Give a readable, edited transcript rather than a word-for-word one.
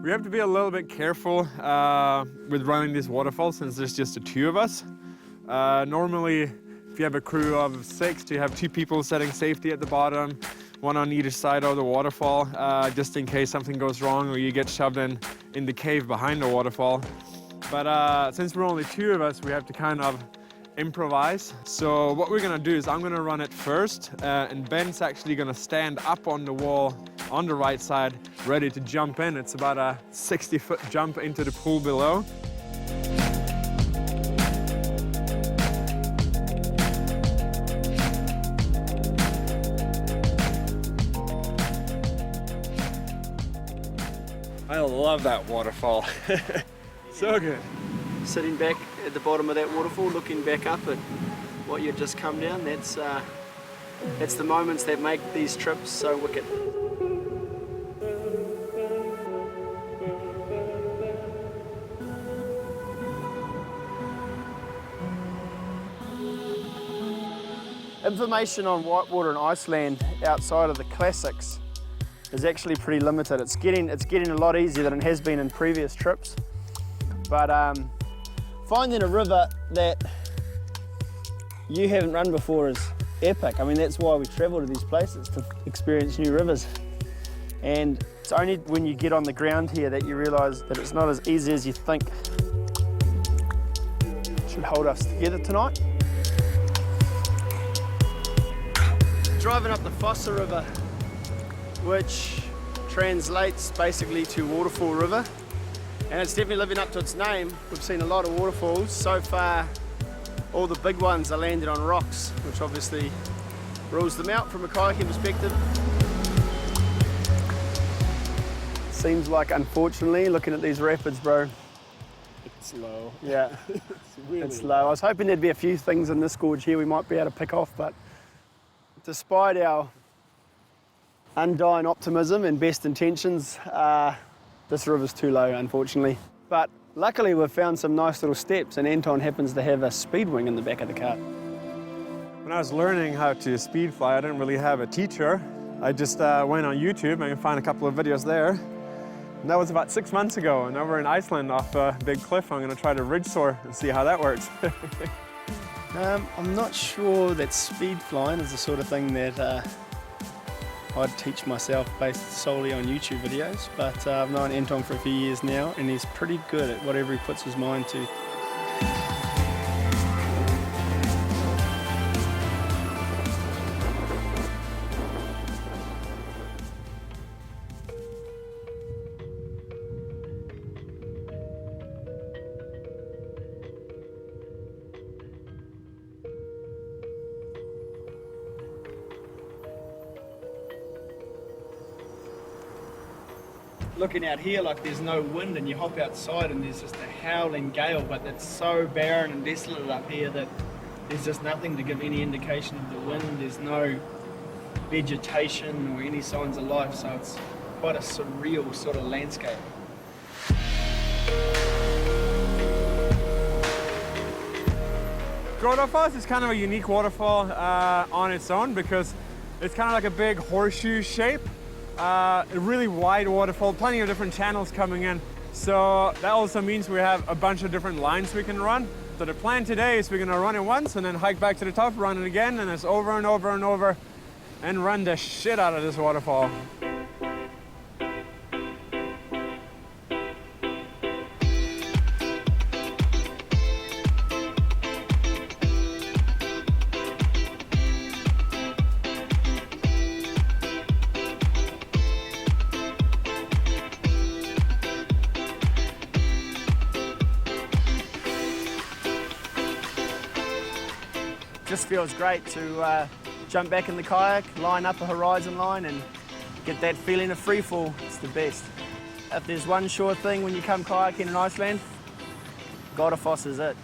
We have to be a little bit careful with running this waterfall since there's just the two of us. Normally, if you have a crew of 6, you have 2 people setting safety at the bottom, 1 on either side of the waterfall, just in case something goes wrong or you get shoved in the cave behind the waterfall. But since we're only 2 of us, we have to kind of improvise. So what we're gonna do is I'm gonna run it first, and Ben's actually gonna stand up on the wall on the right side, ready to jump in. It's about a 60-foot jump into the pool below. I love that waterfall. So good. Sitting back at the bottom of that waterfall, looking back up at what you've just come down, that's the moments that make these trips so wicked. Information on whitewater in Iceland outside of the classics is actually pretty limited. It's getting a lot easier than it has been in previous trips. But finding a river that you haven't run before is epic. I mean, that's why we travel to these places, to experience new rivers. And it's only when you get on the ground here that you realise that it's not as easy as you think. It should hold us together tonight. Driving up the Fossa River, which translates basically to Waterfall River. And it's definitely living up to its name. We've seen a lot of waterfalls. So far, all the big ones are landed on rocks, which obviously rules them out from a kayaking perspective. Seems like, unfortunately, looking at these rapids, bro. It's low. Yeah, It's low. I was hoping there'd be a few things in this gorge here we might be able to pick off, but despite our undying optimism and best intentions, this river's too low, unfortunately. But luckily we've found some nice little steps, and Anton happens to have a speed wing in the back of the cart. When I was learning how to speed fly, I didn't really have a teacher. I just went on YouTube and found a couple of videos there. And that was about 6 months ago, and now we're in Iceland off a big cliff. I'm gonna try to ridge soar and see how that works. I'm not sure that speed flying is the sort of thing that I'd teach myself based solely on YouTube videos, but I've known Anton for a few years now, and he's pretty good at whatever he puts his mind to. Looking out here, like there's no wind, and you hop outside and there's just a howling gale, but it's so barren and desolate up here that there's just nothing to give any indication of the wind. There's no vegetation or any signs of life, so it's quite a surreal sort of landscape. Godafoss is kind of a unique waterfall on its own because it's kind of like a big horseshoe shape. A really wide waterfall, plenty of different channels coming in. So that also means we have a bunch of different lines we can run. So the plan today is we're gonna run it once and then hike back to the top, run it again, and it's over and over and over, and run the shit out of this waterfall. Just feels great to jump back in the kayak, line up a horizon line, and get that feeling of free fall. It's the best. If there's one sure thing when you come kayaking in Iceland, Godafoss is it.